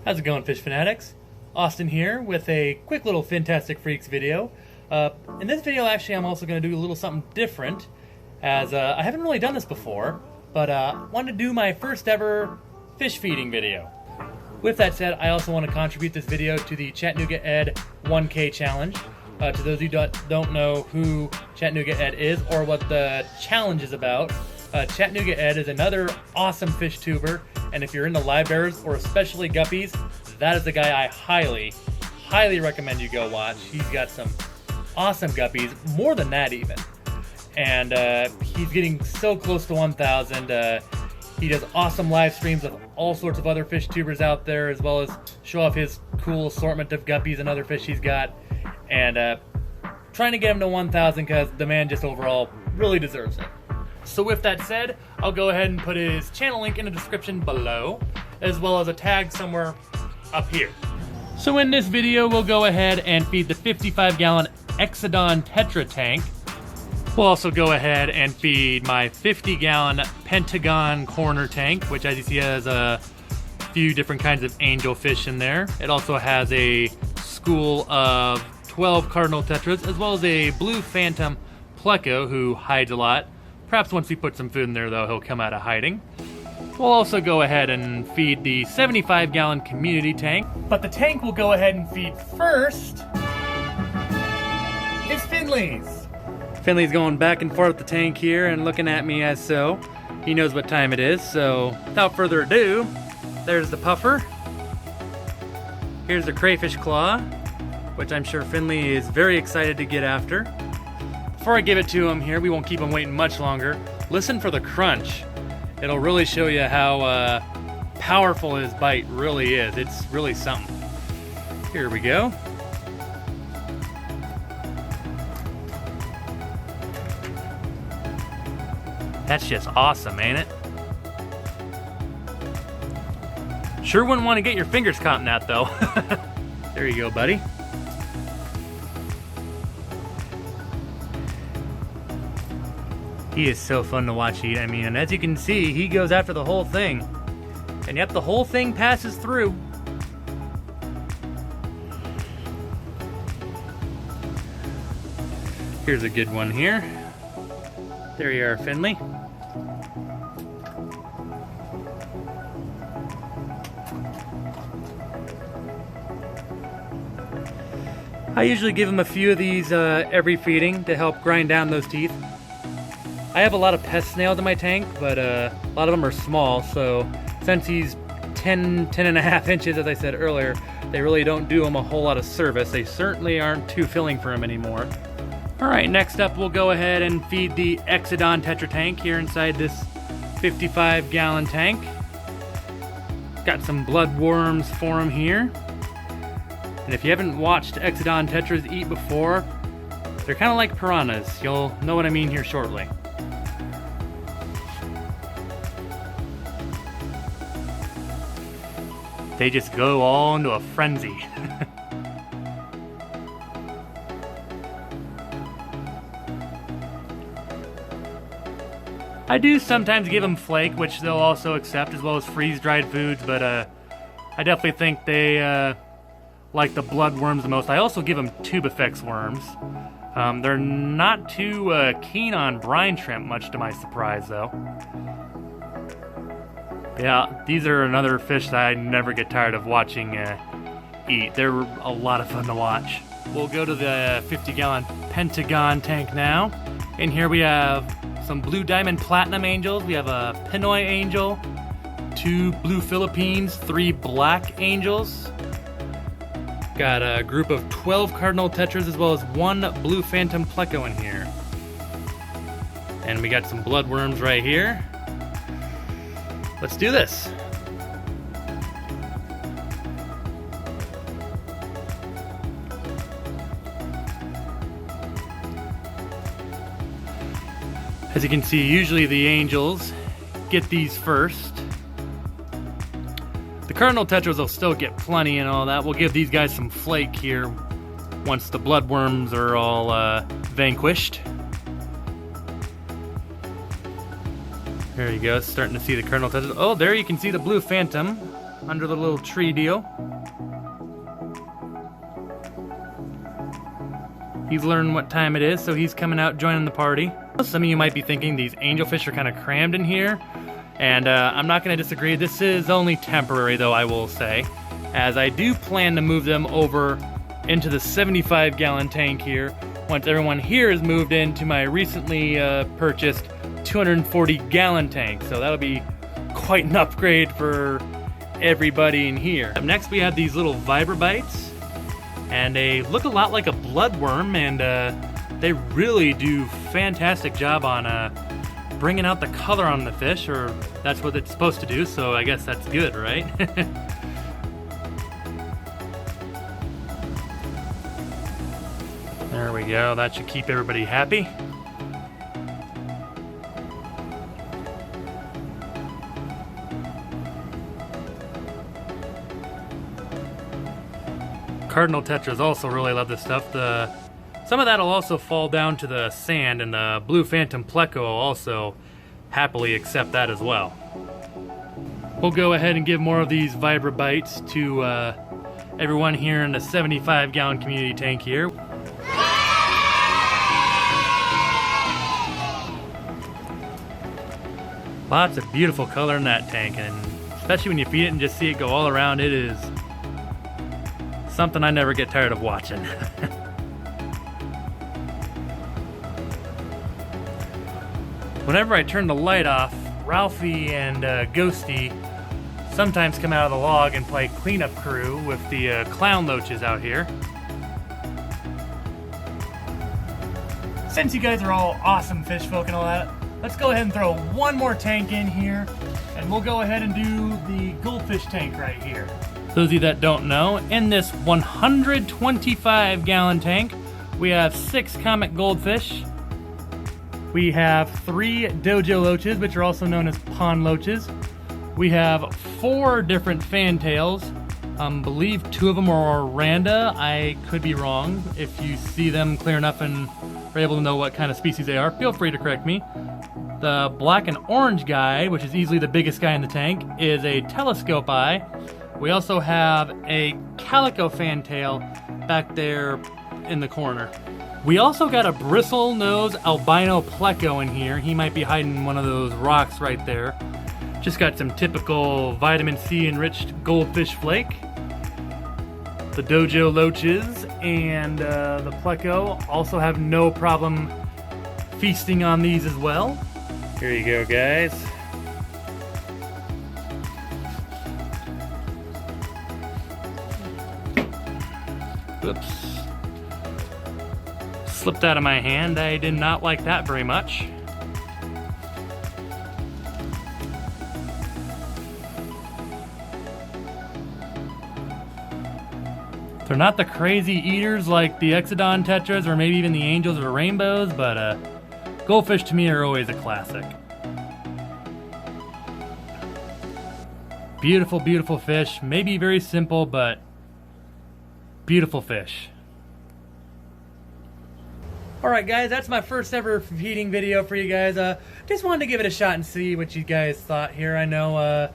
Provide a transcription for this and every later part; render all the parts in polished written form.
How's it going, fish fanatics? Austin here with a quick little Fintastic Freaks video. In this video, actually, I'm also going to do a little something different, as I haven't really done this before, but wanted to do my first ever fish feeding video. With that said, I also want to contribute this video to the Chattanooga Ed 1K challenge. To those of you that don't know who Chattanooga Ed is or what the challenge is about, Chattanooga Ed is another awesome fish tuber, and if you're into live bears or especially guppies, that is the guy I highly recommend you go watch. He's got some awesome guppies, more than that even, and he's getting so close to 1,000. He does awesome live streams of all sorts of other fish tubers out there, as well as show off his cool assortment of guppies and other fish he's got, and trying to get him to 1,000 because the man just overall really deserves it. So with that said, I'll go ahead and put his channel link in the description below, as well as a tag somewhere up here. So in this video, we'll go ahead and feed the 55-gallon Exodon Tetra tank. We'll also go ahead and feed my 50-gallon Pentagon corner tank, which as you see has a few different kinds of angelfish in there. It also has a school of 12 cardinal tetras, as well as a blue phantom pleco who hides a lot. Perhaps once we put some food in there, though, he'll come out of hiding. We'll also go ahead and feed the 75-gallon community tank. But the tank we'll go ahead and feed first is Finley's. Finley's going back and forth with the tank here and looking at me as so. He knows what time it is, so without further ado, there's the puffer. Here's the crayfish claw, which I'm sure Finley is very excited to get after. Before I give it to him here, we won't keep him waiting much longer. Listen for the crunch. It'll really show you how powerful his bite really is. It's really something. Here we go. That's just awesome, ain't it? Sure wouldn't want to get your fingers caught in that, though. There you go, buddy. He is so fun to watch eat. I mean, and as you can see, he goes after the whole thing. And yet the whole thing passes through. Here's a good one here. There you are, Finley. I usually give him a few of these every feeding to help grind down those teeth. I have a lot of pest snails in my tank, but a lot of them are small, so since he's 10 and a half inches, as I said earlier, they really don't do him a whole lot of service. They certainly aren't too filling for him anymore. Alright, next up we'll go ahead and feed the Exodon Tetra tank here inside this 55-gallon tank. Got some bloodworms for him here. And if you haven't watched Exodon Tetras eat before, they're kind of like piranhas. You'll know what I mean here shortly. They just go all into a frenzy. I do sometimes give them flake, which they'll also accept, as well as freeze-dried foods, but I definitely think they like the bloodworms the most. I also give them tubifex worms. They're not too keen on brine shrimp, much to my surprise, though. Yeah, these are another fish that I never get tired of watching eat. They're a lot of fun to watch. We'll go to the 50-gallon Pentagon tank now. In here we have some blue diamond platinum angels. We have a Pinoy angel, 2 blue Philippines, 3 black angels. Got a group of 12 cardinal tetras, as well as 1 blue phantom pleco in here. And we got some bloodworms right here. Let's do this. As you can see, usually the angels get these first. The cardinal tetras will still get plenty and all that. We'll give these guys some flake here once the bloodworms are all vanquished. There you go, starting to see the kernel touches. Oh, there you can see the blue phantom. under the little tree deal. He's learning what time it is, so he's coming out joining the party. Some of you might be thinking these angelfish are kind of crammed in here, and I'm not going to disagree. This is only temporary, though, I will say, as I do plan to move them over into the 75-gallon tank here once everyone here is moved into my recently purchased 240-gallon tank. So that'll be quite an upgrade for everybody in here. Up next, we have these little vibrobites, and they look a lot like a bloodworm, and they really do fantastic job on bringing out the color on the fish, or that's what it's supposed to do, so I guess that's good, right? There we go, that should keep everybody happy. Cardinal tetras also really love this stuff. Some of that will also fall down to the sand, and the blue phantom pleco will also happily accept that as well. We'll go ahead and give more of these vibrobites to everyone here in the 75-gallon community tank here. Lots of beautiful color in that tank, and especially when you feed it and just see it go all around, it is something I never get tired of watching. Whenever I turn the light off, Ralphie and Ghosty sometimes come out of the log and play cleanup crew with the clown loaches out here. Since you guys are all awesome fish folk and all that, let's go ahead and throw one more tank in here, and we'll go ahead and do the goldfish tank right here. Those of you that don't know, in this 125-gallon tank, we have 6 comic goldfish. We have 3 dojo loaches, which are also known as pond loaches. We have 4 different fantails. Believe 2 of them are oranda. I could be wrong. If you see them clear enough and are able to know what kind of species they are, feel free to correct me. The black and orange guy, which is easily the biggest guy in the tank, is a telescope eye. We also have a calico fantail back there in the corner. We also got a bristle nose albino pleco in here. He might be hiding in one of those rocks right there. Just got some typical vitamin C enriched goldfish flake. The dojo loaches and the pleco also have no problem feasting on these as well. Here you go, guys. Oops. Slipped out of my hand. I did not like that very much. They're not the crazy eaters like the Exodon tetras or maybe even the angels or rainbows, but goldfish to me are always a classic. Beautiful, beautiful fish. Maybe very simple, but beautiful fish. Alright guys, that's my first ever feeding video for you guys. Just wanted to give it a shot and see what you guys thought here. I know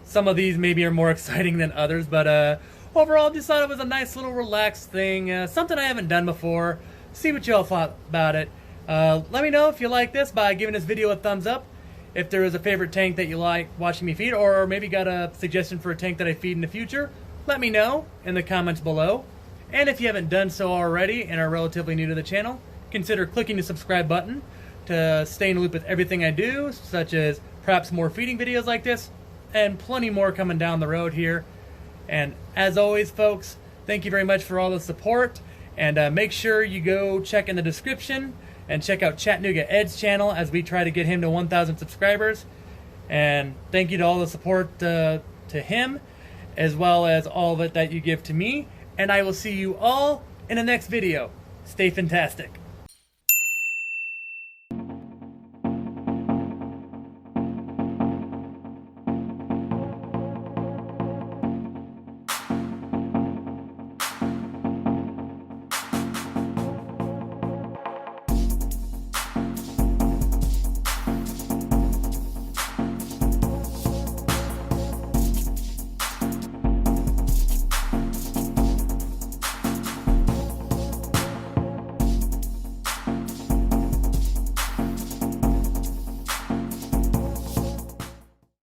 some of these maybe are more exciting than others, but overall just thought it was a nice little relaxed thing. Something I haven't done before. See what y'all thought about it. Let me know if you like this by giving this video a thumbs up. If there is a favorite tank that you like watching me feed, or maybe got a suggestion for a tank that I feed in the future, let me know in the comments below. And if you haven't done so already and are relatively new to the channel, consider clicking the subscribe button to stay in the loop with everything I do, such as perhaps more feeding videos like this, and plenty more coming down the road here. And as always, folks, thank you very much for all the support, and make sure you go check in the description and check out Chattanooga Ed's channel as we try to get him to 1,000 subscribers. And thank you to all the support to him, as well as all of it that you give to me. And I will see you all in the next video. Stay fantastic.